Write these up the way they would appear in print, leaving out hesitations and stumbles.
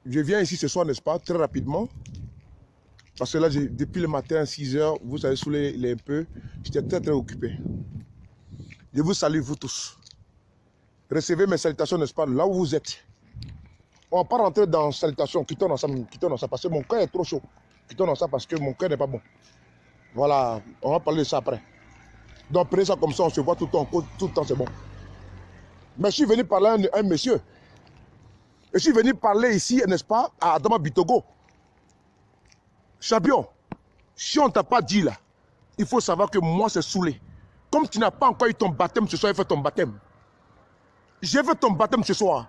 Je viens ici ce soir, n'est-ce pas, très rapidement. Parce que là, depuis le matin, à 6 h, vous avez saoulé les un peu. J'étais très occupé. Je vous salue, vous tous. Recevez mes salutations, n'est-ce pas, là où vous êtes. On va pas rentrer dans salutations, quittons dans ça, parce que mon cœur est trop chaud. Quittons dans ça parce que mon cœur n'est pas bon. Voilà, on va parler de ça après. Donc prenez ça comme ça, on se voit tout le temps, c'est bon. Mais je suis venu parler à un monsieur. Je suis venu parler ici, n'est-ce pas, à Adama Bitogo. Champion, si on ne t'a pas dit là, il faut savoir que moi c'est saoulé. Comme tu n'as pas encore eu ton baptême ce soir, j'ai fait ton baptême. J'ai fait ton baptême ce soir.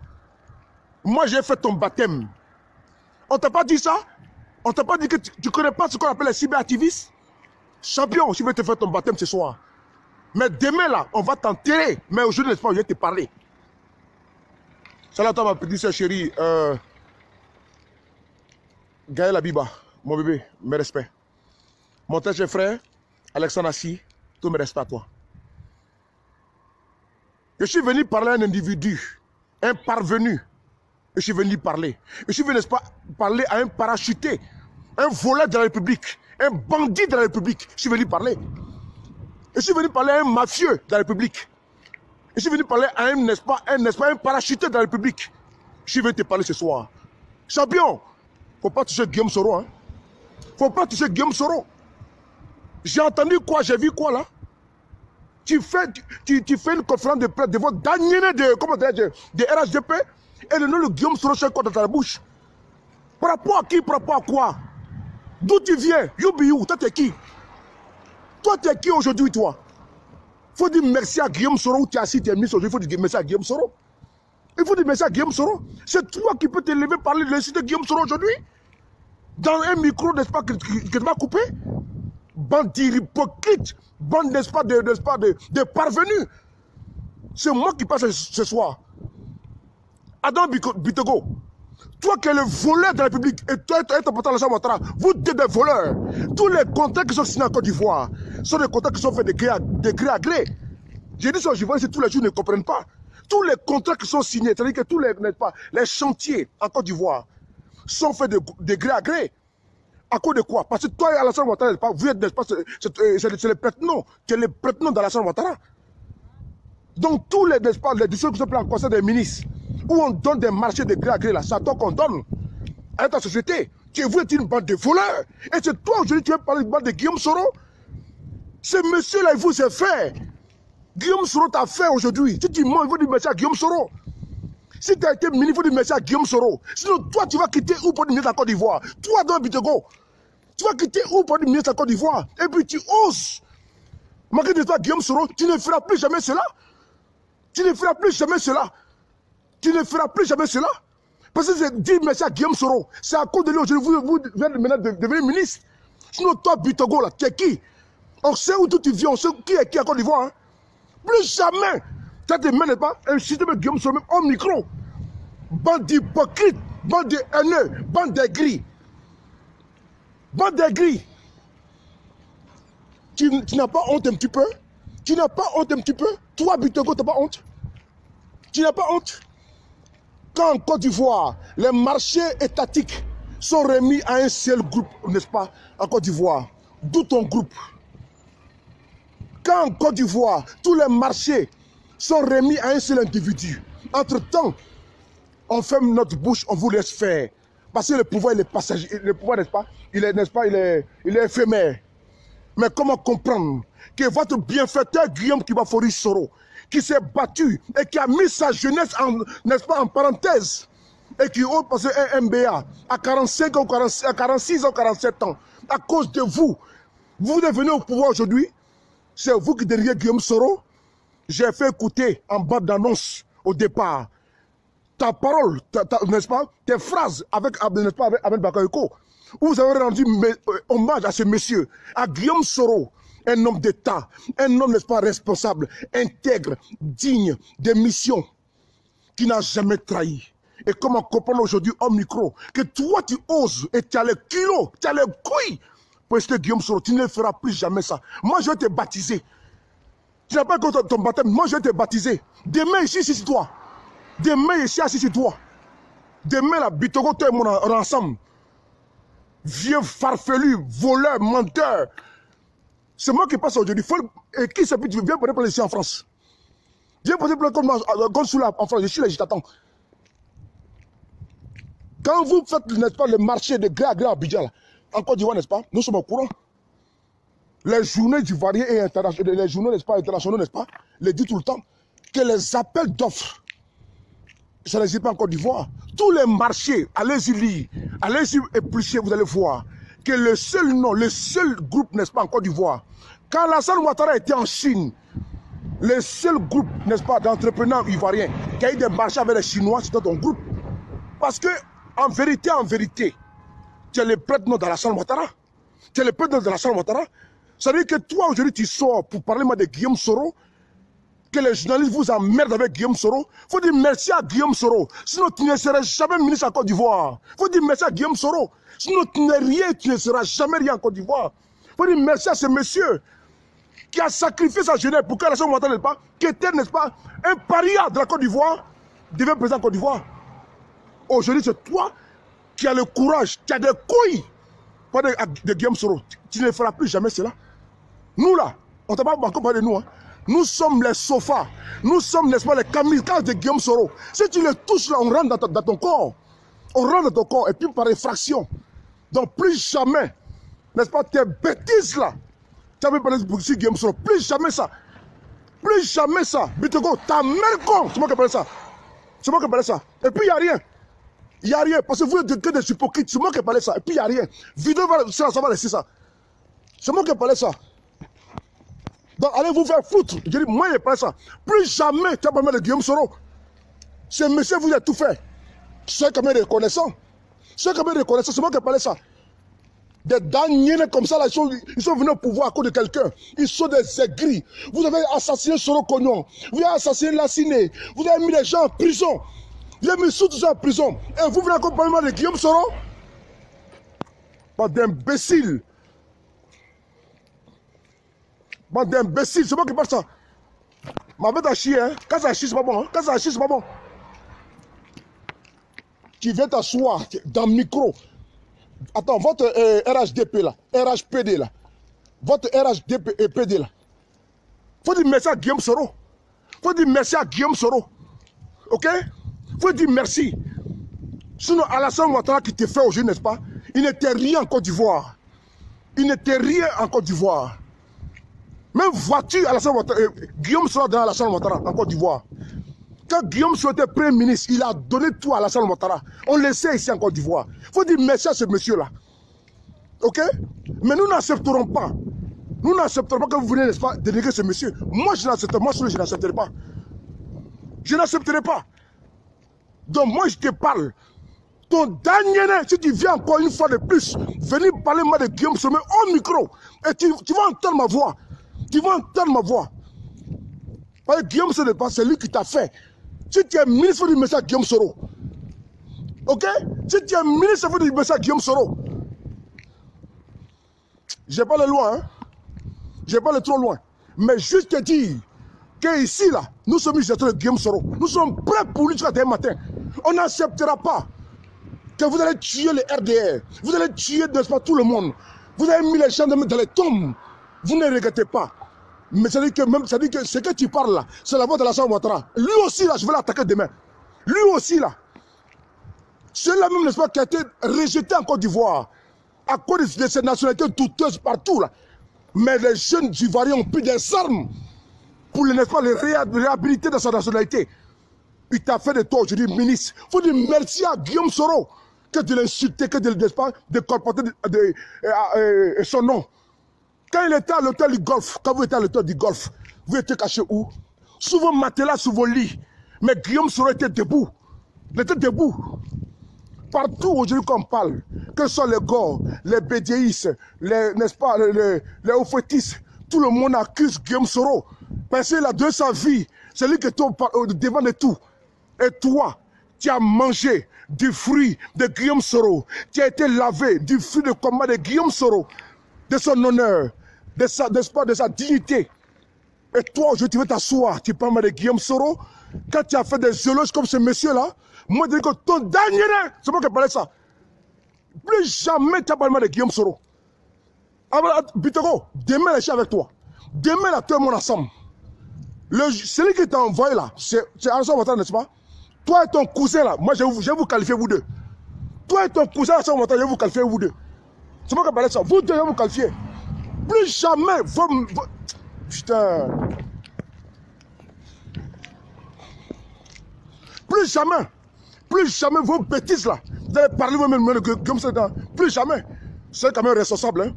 Moi j'ai fait ton baptême. On t'a pas dit ça? On t'a pas dit que tu ne connais pas ce qu'on appelle les cyberactivistes? Champion, je vais te faire ton baptême ce soir. Mais demain là, on va t'enterrer. Mais aujourd'hui, n'est-ce pas, je vais te parler. Salut à toi ma petite soeur chérie. Gaël Abiba, mon bébé, mes respects. Mon très cher frère, Alexandre Assi, tous mes respects à toi. Je suis venu parler à un individu, un parvenu. Je suis venu parler. Je suis venu, n'est-ce pas, parler à un parachuté, un voleur de la République, un bandit de la République. Je suis venu parler. Je suis venu parler à un mafieux de la République. Je suis venu parler à un, n'est-ce pas, un parachuté de la République. Je suis venu te parler ce soir. Champion, faut pas toucher Guillaume Soro, hein. Faut pas toucher Guillaume Soro. J'ai entendu quoi, j'ai vu quoi là? Tu fais une conférence de presse devant Daniel de RHDP et le nom de Guillaume Soro c'est quoi dans ta bouche? Par rapport à qui? Par rapport à quoi? D'où tu viens? You, toi t'es qui? Toi t'es qui aujourd'hui toi? Il faut dire merci à Guillaume Soro où tu es assis, tu es mis aujourd'hui, il faut dire merci à Guillaume Soro. Il faut dire merci à Guillaume Soro. C'est toi qui peux te lever parler de l'incité de Guillaume Soro aujourd'hui? Dans un micro, n'est-ce pas, que tu vas couper? Bande d'hypocrites, bande, n'est-ce pas, de parvenus. C'est moi qui passe ce soir. Adam Bitogo, toi qui es le voleur de la République, et toi et ton porteur Alassane Ouattara, vous êtes des voleurs. Tous les contrats qui sont signés en Côte d'Ivoire sont des contrats qui sont faits de gré à gré. J'ai dit ça aux Ivoiriens, tous les jours ne comprennent pas. Tous les contrats qui sont signés, c'est-à-dire que tous les chantiers en Côte d'Ivoire sont faits de gré à gré. À cause de quoi? Parce que toi et Alassane Ouattara, vous êtes, n'est-ce pas, c'est le prête-nom. Tu es le prête-nom d'Alassane Ouattara. Donc tous les, n'est-ce pas, les décisions qui sont prises en conseil des ministres, où on donne des marchés de gré à gré, là, c'est à toi qu'on donne. À ta société. Vous êtes une bande de voleurs. Et c'est toi aujourd'hui, tu veux parler de bande de Guillaume Soro? Ce monsieur-là, il vous a fait. Guillaume Soro t'a fait aujourd'hui. Si tu mens, il faut dire merci à Guillaume Soro. Si tu as été ministre, il faut dire merci à Guillaume Soro. Sinon, toi, tu vas quitter où pour dire ministre à Côte d'Ivoire? Toi, dans Bitogo, tu vas quitter où pour dire ministre à Côte d'Ivoire? Et puis tu oses. Malgré de toi, Guillaume Soro, tu ne feras plus jamais cela. Tu ne feras plus jamais cela. Tu ne feras plus jamais cela. Parce que c'est dire merci à Guillaume Soro. C'est à cause de lui aujourd'hui, vous venez maintenant de devenir ministre. Sinon, toi, Bitogo, là, tu es qui? On sait où tu viens, on sait qui est qui à Côte d'Ivoire. Hein? Plus jamais. Ça te mène pas un système de Guillaume Soro, même au micro. Bande d'hypocrites, bande de haineux, bande d'aigris. Bande d'aigris. Tu n'as pas honte un petit peu? Tu n'as pas honte un petit peu? Toi, Bitogo, tu n'as pas honte? Tu n'as pas honte? Quand en Côte d'Ivoire, les marchés étatiques sont remis à un seul groupe, n'est-ce pas, en Côte d'Ivoire, d'où ton groupe. Quand en Côte d'Ivoire, tous les marchés sont remis à un seul individu. Entre-temps, on ferme notre bouche, on vous laisse faire. Parce que le pouvoir, il est passager. Le pouvoir, n'est-ce pas, il est, n'est-ce pas, il est éphémère. Mais comment comprendre que votre bienfaiteur Guillaume Kibafori Soro, qui s'est battu et qui a mis sa jeunesse en, n'est-ce pas, en parenthèse, et qui a passé un MBA à 45 ans, à 46 ans, 47 ans, à cause de vous, vous êtes venu au pouvoir aujourd'hui, c'est vous qui diriez Guillaume Soro. J'ai fait écouter en bas d'annonce au départ ta parole, n'est-ce pas, tes phrases avec, n'est-ce pas, avec Ahmed Bakayoko, où vous avez rendu hommage à ce monsieur, à Guillaume Soro, un homme d'État, un homme, n'est-ce pas, responsable, intègre, digne des missions, qui n'a jamais trahi. Et comment comprendre aujourd'hui au micro que toi tu oses et tu as les kilos, tu as les couilles pour essayer Guillaume Soro, tu ne feras plus jamais ça. Moi je vais te baptiser. Tu n'as pas encore ton baptême, moi je vais te baptiser. Demain ici, c'est toi. Demain ici, c'est toi. Demain, la Bitogo, tout le monde ensemble. Vieux farfelu, voleur, menteur. C'est moi qui passe aujourd'hui. Et qui s'appuie, viens prendre plaisir ici en France. Viens prendre plaisir comme sous en France. Je suis là, je t'attends. Quand vous faites, n'est-ce pas, le marché de gré à gré à Abidjan, en Côte d'Ivoire, n'est-ce pas, nous sommes au courant. Les journées ivoiriens et internationaux, les journaux, n'est-ce pas, internationaux, n'est-ce pas, les disent tout le temps, que les appels d'offres, ça n'existe pas en Côte d'Ivoire. Tous les marchés, allez-y lire, allez-y éplucher, vous allez voir que le seul nom, le seul groupe, n'est-ce pas, en Côte d'Ivoire, quand Alassane Ouattara était en Chine, le seul groupe, n'est-ce pas, d'entrepreneurs ivoiriens qui a eu des marchés avec les Chinois, c'était ton groupe. Parce que, en vérité, tu es le prêtre-nom d'Alassane Ouattara. Tu es le prêtre-nom d'Alassane Ouattara. Ça veut dire que toi, aujourd'hui, tu sors pour parler moi de Guillaume Soro, que les journalistes vous emmerdent avec Guillaume Soro. Il faut dire merci à Guillaume Soro. Sinon, tu ne serais jamais ministre en Côte d'Ivoire. Il faut dire merci à Guillaume Soro. Sinon, tu n'es rien, tu ne seras jamais rien en Côte d'Ivoire. Il faut dire merci à ce monsieur qui a sacrifié sa jeunesse pour qu'Alassane Ouattara, n'est-ce pas, qui était, n'est-ce pas, un paria de la Côte d'Ivoire, devient président en Côte d'Ivoire. Aujourd'hui, c'est toi qui as le courage, qui as des couilles de Guillaume Soro. Tu ne feras plus jamais cela. Nous là, on ne t'a pas encore parlé de nous. Hein. Nous sommes les sofas. Nous sommes, n'est-ce pas, les kamikazes de Guillaume Soro. Si tu les touches là, on rentre dans ton corps. On rentre dans ton corps et puis par effraction. Donc plus jamais, n'est-ce pas, tes bêtises là. Tu as même parlé de Guillaume Soro. Plus jamais ça. Plus jamais ça. Bitogo, ta mère con. C'est moi qui appelle ça. C'est moi qui appelle ça. Et puis il n'y a rien. Il n'y a rien. Parce que vous êtes que des hypocrites. C'est moi qui appelle ça. Et puis il n'y a rien. Vidéo, ça va laisser ça. C'est moi qui appelle ça. Donc allez vous faire foutre. Je dis, moi je parle ça. Plus jamais tu as parlé de Guillaume Soro. Ce monsieur vous a tout fait. C'est quand même reconnaissant. C'est quand même reconnaissant. C'est moi qui parle ça. Des damnés comme ça, là, ils sont venus au pouvoir à cause de quelqu'un. Ils sont des aigris. Vous avez assassiné Soro Cognon. Vous avez assassiné Lassiné. Vous avez mis les gens en prison. Vous avez mis tous en prison. Et vous venez encore parler de Guillaume Soro? Pas d'imbéciles. Bande d'imbéciles, c'est moi qui parle ça. Ma bête à chier, hein. Quand ça chie, c'est pas bon. Hein. Quand ça chie, c'est pas bon. Tu viens t'asseoir dans le micro. Attends, votre RHDP là, RHPD là, votre RHDP là. Faut dire merci à Guillaume Soro. Faut dire merci à Guillaume Soro. Ok? Faut dire merci. Sinon, Alassane Ouattara qui te fait aujourd'hui, n'est-ce pas? Il n'était rien en Côte d'Ivoire. Il n'était rien en Côte d'Ivoire. Même voiture, Guillaume Soro dans Alassane Ouattara en Côte d'Ivoire. Quand Guillaume Soro était Premier ministre, il a donné tout à Alassane Ouattara. On le sait ici en Côte d'Ivoire. Il faut dire merci à ce monsieur-là. Ok? Mais nous n'accepterons pas. Nous n'accepterons pas que vous venez, n'est-ce pas, dénigrer ce monsieur. Moi, je n'accepterai pas. Je n'accepterai pas. Donc, moi, je te parle. Ton dernier, si tu viens encore une fois de plus, venir parler moi de Guillaume Soro au micro, et tu vas entendre ma voix. Tu vas entendre ma voix. Parce que Guillaume Soro, c'est lui qui t'a fait. Si tu es ministre, il faut dire merci à Guillaume Soro. Ok? Si tu es ministre, il faut dire merci à Guillaume Soro. Je n'ai pas le loin, hein? Je n'ai pas le trop loin. Mais juste te dire qu'ici, là, nous sommes utilisateurs de Guillaume Soro. Nous sommes prêts pour lui jusqu'à demain matin. On n'acceptera pas que vous allez tuer les RDR. Vous allez tuer, n'est-ce pas, tout le monde. Vous avez mis les gens dans les tombes. Vous ne regrettez pas. Mais ça dit que même, ça dit que ce que tu parles là, c'est la voix de Alassane Ouattara. Lui aussi là, je vais l'attaquer demain. Lui aussi là. Celui-là même, n'est-ce pas, qui a été rejeté en Côte d'Ivoire à cause de ces nationalités douteuses partout là. Mais les jeunes Ivoiriens ont pris des armes pour, n'est-ce pas, les réhabiliter dans sa nationalité. Il t'a fait de toi aujourd'hui ministre. Il faut dire merci à Guillaume Soro que de l'insulter, que de, n'est-ce pas, de colporter son nom. Quand il était à l'hôtel du Golfe, quand vous étiez à l'hôtel du Golfe, vous étiez caché où? Sous vos matelas, sous vos lits. Mais Guillaume Soro était debout. Il était debout. Partout aujourd'hui qu'on parle, que ce soit les Gors, les bédéistes, n'est-ce pas, les Oufetistes, tout le monde accuse Guillaume Soro. Parce qu'il a donné sa vie. C'est lui qui est devant de tout. Et toi, tu as mangé du fruit de Guillaume Soro. Tu as été lavé du fruit de combat de Guillaume Soro. De son honneur, de sa dignité. Et toi, aujourd'hui, tu veux t'asseoir, tu parles de Guillaume Soro. Quand tu as fait des éloges comme ce monsieur-là, Moi, je dis que ton dernier, c'est moi qui parlais ça. Plus jamais tu as parlé de Guillaume Soro. Bitego, demain, je suis avec toi. Demain, là, tout le monde ensemble. Celui qui t'a envoyé là, c'est Alassane Ouattara, n'est-ce pas? Toi et ton cousin là, moi je vais vous qualifier vous deux. Toi et ton cousin Alassane Ouattara, je vais vous qualifier vous deux. C'est moi qui parlais ça. Vous deux, je vais vous qualifier. Plus jamais, putain. Plus jamais vos bêtises là. Vous allez parler vous-même comme ça. Plus jamais. C'est quand même responsable. Hein?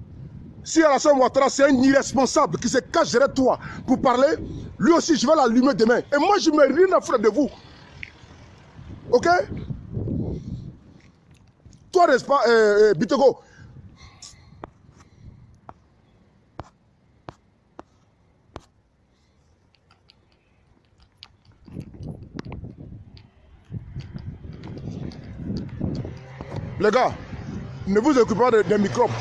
Si Alassane Ouattara, c'est un irresponsable qui se cache derrière toi pour parler, lui aussi, je vais l'allumer demain. Et moi, je ne mets rien à foutre de vous. Ok? Toi, n'est-ce pas, Bitego? Les gars, ne vous occupez pas des microbes.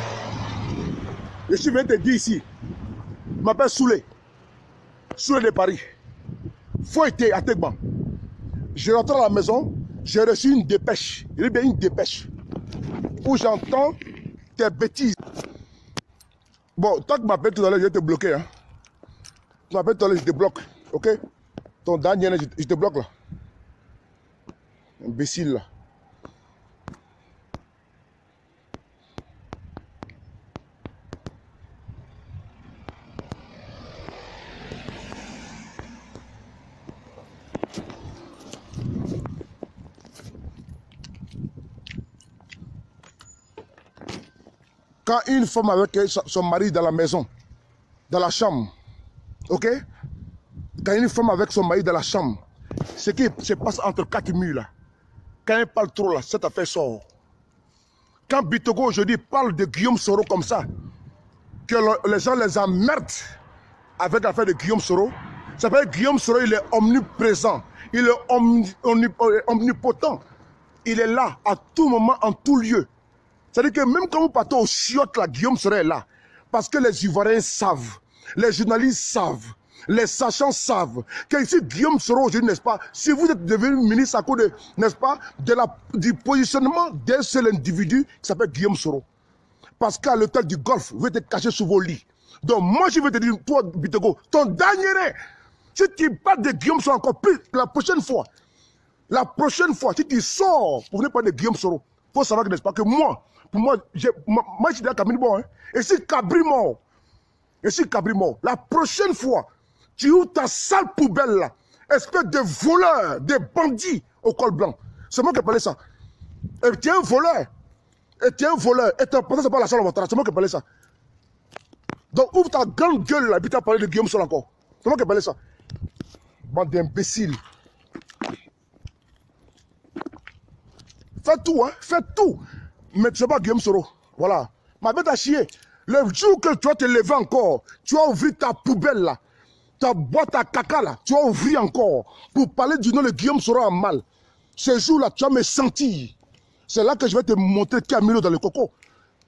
Je suis venu te dire ici. Je m'appelle Soulé. Soulé de Paris. Fouetté à Tegban. Je rentre à la maison, j'ai reçu une dépêche. Il y a bien une dépêche. Où j'entends tes bêtises. Bon, tant que tu m'appelles tout à l'heure, je vais te bloquer. Hein. Tu m'appelles tout à l'heure, je te bloque. Ok? Ton dernier, je te bloque là. Imbécile là. Quand une femme avec son mari dans la maison, dans la chambre, ok? Quand une femme avec son mari dans la chambre, ce qui se passe entre quatre murs là, quand elle parle trop là, cette affaire sort. Quand Bitego aujourd'hui parle de Guillaume Soro comme ça, que les gens les emmerdent avec l'affaire de Guillaume Soro, ça veut dire que Guillaume Soro, il est omniprésent, il est omnipotent, il est là à tout moment, en tout lieu. C'est-à-dire que même quand vous partez au chiottes, là, Guillaume serait là. Parce que les Ivoiriens savent, les journalistes savent, les sachants savent que ici Guillaume Soro aujourd'hui, n'est-ce pas, si vous êtes devenu ministre à cause de, n'est-ce pas, du positionnement d'un seul individu qui s'appelle Guillaume Soro. Parce qu'à l'hôtel du Golfe, vous êtes caché sous vos lits. Donc moi je vais te dire, toi Bitego, ton dernier, si tu parles de Guillaume Soro encore plus, la prochaine fois, si tu sors pour venir parler de Guillaume Soro, il faut savoir que, n'est-ce pas, que moi, pour moi, je suis dans Cabri mort. Hein. Et si Cabri mort, la prochaine fois, tu ouvres ta sale poubelle là, espèce de voleur, de bandits au col blanc. C'est moi qui ai parlé ça. Et tu es un voleur. Et ton patron, c'est pas la salle Ouattara. C'est moi qui ai parlé ça. Donc ouvre ta grande gueule là, et puis tu as parlé de Guillaume Soro encore. C'est moi qui ai parlé ça. Bande d'imbéciles. Fais tout, hein, fais tout. Mais tu sais pas Guillaume Soro. Voilà. Ma bête à chier. Le jour que tu vas te lever encore, tu vas ouvrir ta poubelle là, ta boîte à caca là, tu vas ouvrir encore pour parler du nom de Guillaume Soro en mal. Ce jour-là, tu vas me sentir. C'est là que je vais te montrer qui a mis l'eau dans le coco.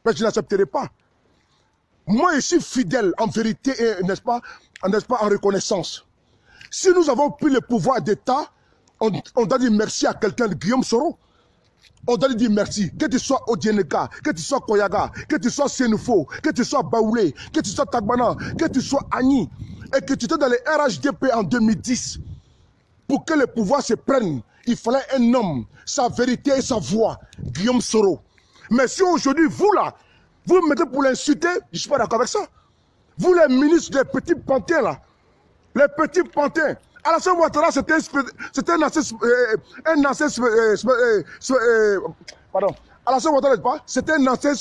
Mais je n'accepterai pas. Moi, je suis fidèle en vérité et, n'est-ce pas, en reconnaissance. Si nous avons pris le pouvoir d'État, on doit dire merci à quelqu'un de Guillaume Soro. On doit lui dire merci. Que tu sois Odieneka, que tu sois Koyaga, que tu sois Senufo, que tu sois Baoulé, que tu sois Tagbana, que tu sois Agni, et que tu étais dans les RHDP en 2010. Pour que le pouvoir se prenne, il fallait un homme, sa vérité et sa voix, Guillaume Soro. Mais si aujourd'hui, vous là, vous me mettez pour l'insulter, je ne suis pas d'accord avec ça. Vous les ministres des petits pantins là, les petits pantins, Alassane Ouattara, c'était un ancien pardon. Alassane Ouattara, pas? C'était un ancien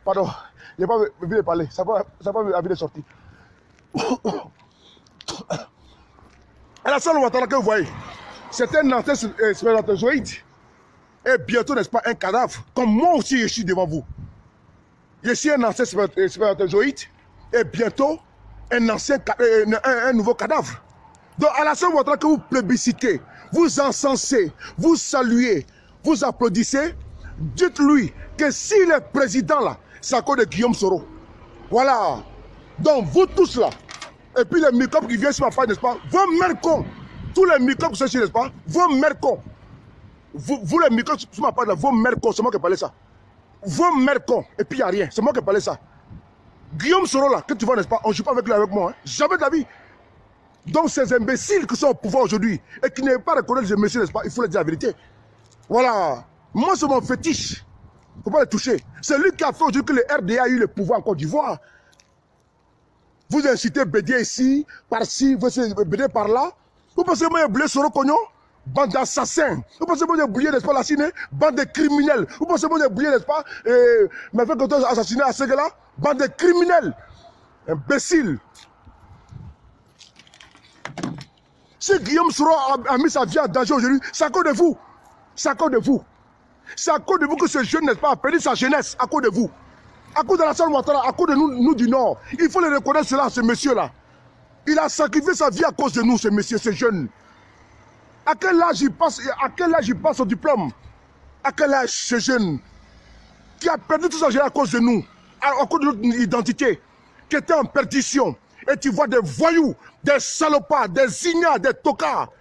pardon. Il n'y a pas envie de parler. Ça n'a pas envie de sortir. Alassane Ouattara, que vous voyez, c'était un ancien spermatozoïde. Et bientôt, n'est-ce pas, un cadavre. Comme moi aussi, je suis devant vous. Je suis un ancien spermatozoïde. Et bientôt, un nouveau cadavre. Donc Alassane Ouattara que vous plébiscitez, vous encensez, vous saluez, vous applaudissez, dites-lui que s'il est président là, c'est à cause de Guillaume Soro. Voilà. Donc vous tous là, et puis les microbes qui viennent sur ma page, n'est-ce pas, vos mercons, Tous les microbes que sont ici, n'est-ce pas? Vos mères cons. Vous les microbes, tu m'as parlé de vos mères cons, c'est moi qui ai parlé ça. Vos mères cons, et puis il n'y a rien, c'est moi qui ai parlé ça. Guillaume Soro là, que tu vois, n'est-ce pas? On ne joue pas avec lui, avec moi, hein? Jamais de la vie. Donc ces imbéciles qui sont au pouvoir aujourd'hui et qui n'aiment pas reconnaître les messieurs, n'est-ce pas? Il faut leur dire la vérité. Voilà. Moi, c'est mon fétiche. Il ne faut pas les toucher. C'est lui qui a fait aujourd'hui que le RDA a eu le pouvoir en Côte d'Ivoire. Vous incitez Bédier ici, par-ci, vous incitez Bédier par-là. Vous pensez que moi, j'ai oublié Soro Cognon? Bande d'assassins. Vous pensez que moi, j'ai oublié, n'est-ce pas, la Ciné? Bande de criminels. Vous pensez que moi, j'ai oublié, n'est-ce pas, mais fait quand on a assassiné à Séguéla? Bande de criminels. Imbéciles. Si Guillaume Soro a mis sa vie en danger aujourd'hui, c'est à cause de vous. C'est à cause de vous. C'est à cause de vous que ce jeune, n'est-ce pas, a perdu sa jeunesse. À cause de vous. À cause de la salle Ouattara, à cause de nous du Nord. Il faut le reconnaître cela, ce monsieur-là. Il a sacrifié sa vie à cause de nous, ce monsieur, ce jeune. À quel âge il passe au diplôme? À quel âge ce jeune qui a perdu toute sa jeunesse à cause de nous, à cause de notre identité, qui était en perdition? Et tu vois des voyous, des salopards, des ignares, des tocards,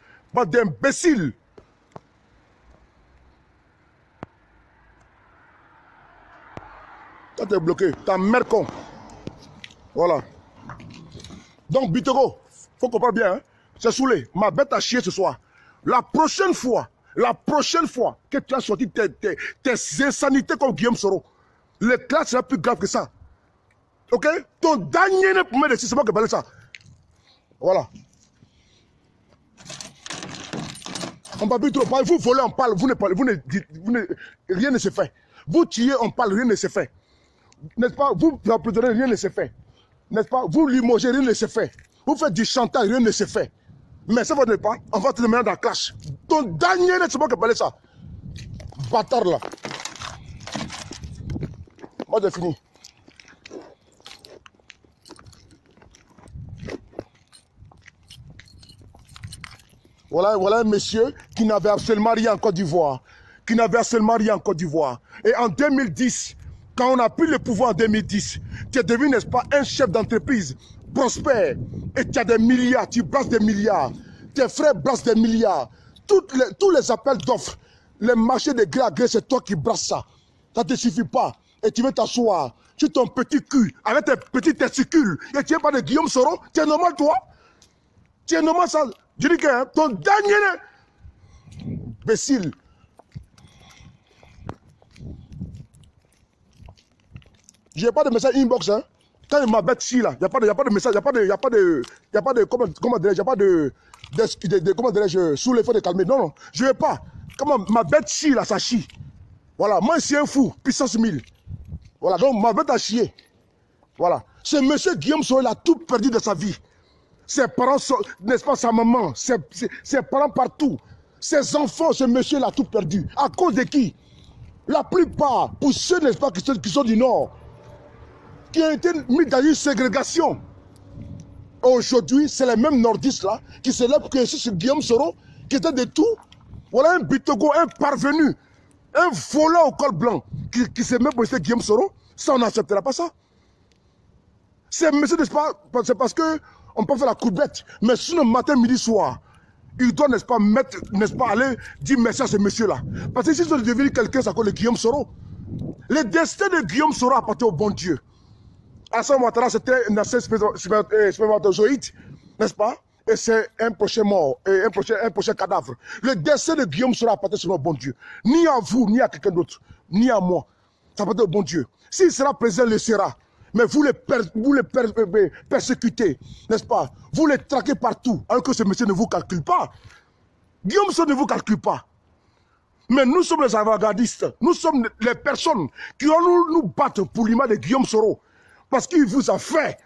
d'imbéciles. Toi, t'es bloqué, ta mère con. Voilà. Donc, Bitego, faut comprendre bien, hein? C'est saoulé. Ma bête a chié ce soir. La prochaine fois que tu as sorti tes insanités comme Guillaume Soro, le classe sera plus grave que ça. Ok? Ton dernier pour me c'est moi qui parle ça. Voilà. On va plus trop parler. Vous volez, on parle. Vous ne parlez. Rien ne se fait. Vous tuez, on parle. Rien ne se fait. N'est-ce pas? Vous applaudissez, rien ne se fait. N'est-ce pas? Vous limogez, rien ne se fait. Vous faites du chantage, rien ne se fait. Mais ça ne va pas. On va te mettre dans la clash. Ton dernier, c'est moi qui parle ça. Bâtard là. Moi, j'ai fini. Voilà un monsieur qui n'avait absolument rien en Côte d'Ivoire. Et en 2010, quand on a pris le pouvoir en 2010, tu es devenu, n'est-ce pas, un chef d'entreprise prospère. Et tu as des milliards, tu brasses des milliards. Tes frères brassent des milliards. Tous les appels d'offres, les marchés de gré à gré, c'est toi qui brasses ça. Ça ne te suffit pas. Et tu veux t'asseoir sur ton petit cul, avec tes petits testicules. Et tu n'es pas de Guillaume Soro. Tu es normal, toi? Tu es normal, ça? Je dis que hein, ton dernier imbécile. Je n'ai pas de message inbox. Hein. Quand il m'abête ici, là, il n'y a pas de message, il n'y a pas de, comment dirais-je, il n'y a pas de, comment dirais-je, sous l'effort de calmer. Non, non, je ne vais pas. Comment ma bête chie, là, ça chie. Voilà, moi, c'est un fou, puissance 1000. Voilà, donc ma bête a chié. Voilà. Ce monsieur Guillaume Soro, il a tout perdu de sa vie. Ses parents, n'est-ce pas, sa maman, ses parents partout. Ses enfants, ce monsieur, il a tout perdu. À cause de qui? La plupart, pour ceux, n'est-ce pas, qui sont du Nord, qui ont été mis dans une ségrégation. Aujourd'hui, c'est les mêmes nordistes là qui célèbrent que c'est Guillaume Soro, qui était de tout. Voilà un Bitego, un parvenu, un volant au col blanc, qui s'est même posé Guillaume Soro. Ça, on n'acceptera pas ça. C'est monsieur, n'est-ce pas, c'est parce que on peut faire la courbette, mais sinon, matin, midi, soir, il doit, n'est-ce pas, aller dire merci à ce monsieur-là. Parce que si je devenir quelqu'un, ça s'appelle Guillaume Soro. Le destin de Guillaume Soro appartient au bon Dieu. Alassane Ouattara, c'était un ancien spermatozoïde, n'est-ce pas? Et c'est un prochain mort, et un prochain cadavre. Le destin de Guillaume Soro appartient sur le bon Dieu. Ni à vous, ni à quelqu'un d'autre, ni à moi. Ça appartient au bon Dieu. S'il sera présent, il le sera. Mais vous les persécutez, n'est-ce pas? Vous les traquez partout, alors que ce monsieur ne vous calcule pas. Guillaume Soro ne vous calcule pas. Mais nous sommes les avant-gardistes. Nous sommes les personnes qui vont nous battre pour l'image de Guillaume Soro. Parce qu'il vous a fait.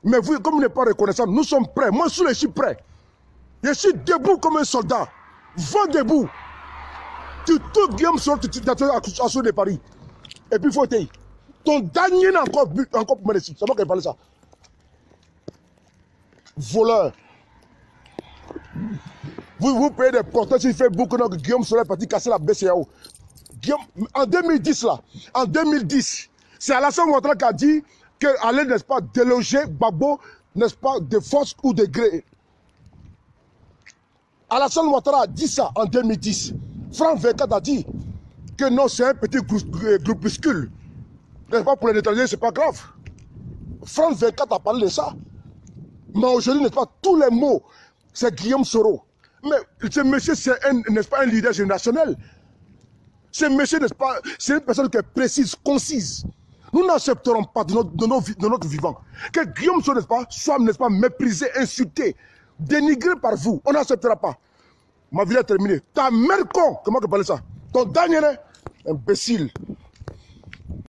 Mais vous, comme vous n'êtes pas reconnaissant, nous sommes prêts. Moi, je suis prêt. Je suis debout comme un soldat. Va debout. Tu touches Guillaume Soro, tu as assaut de Paris. Et puis, il faut t'aider. Ton dernier n'a encore pour moi ici. C'est moi qui ai parlé ça. Voleur. Vous payez des porteurs sur Facebook que Guillaume Soro est parti casser la BCAO. En 2010, là, en 2010, c'est Alassane Ouattara qui a dit qu'elle allait, n'est-ce pas, déloger Gbagbo, n'est-ce pas, de force ou de gré. Alassane Ouattara a dit ça en 2010. France 24 a dit que non, c'est un petit groupuscule. N'est-ce pas, pour les neutraliser, c'est pas grave. France 24 a parlé de ça. Mais aujourd'hui, n'est-ce pas, tous les mots, c'est Guillaume Soro. Mais ce monsieur, c'est n'est-ce pas, un leader générationnel. Ce monsieur, n'est-ce pas, c'est une personne qui est précise, concise. Nous n'accepterons pas de notre vivant que Guillaume Soro, n'est-ce pas, soit, n'est-ce pas, méprisé, insulté, dénigré par vous. On n'acceptera pas. Ma vie est terminée. Ta mère con, comment tu parles ça? Ton dernier, imbécile.